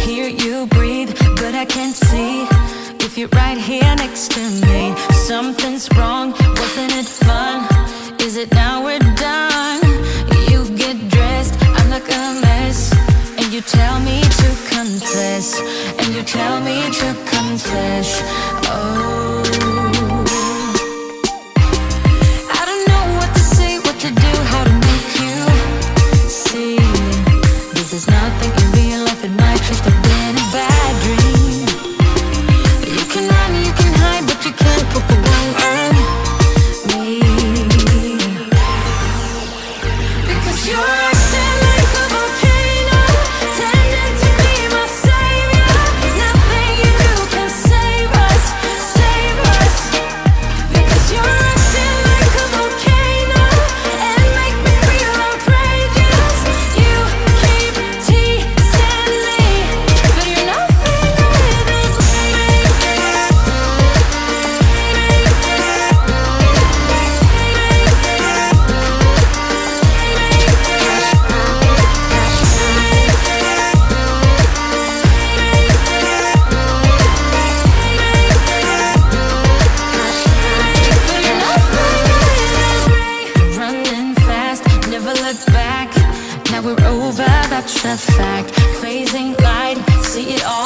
hear you breathe, but I can't see if you're right here next to me. Something's wrong, wasn't it fun? Is it now we're done? You get dressed, I look a mess, and you tell me to confess, and you tell me to confess. Oh, I don't know what to say, what to do, how to make you see. This is nothing in real life, it might just have been a bad dream. You can run, you can hide, but you can't put the gun on me. Because you're acting like a volcano, tending to be my savior. Nothing you do can save us, save us. Because you're acting like a volcano and make me feel outrageous. You keep teasing me, but you're nothing without running fast, never look back. Now we're over, that's a fact. Phasing light, see it all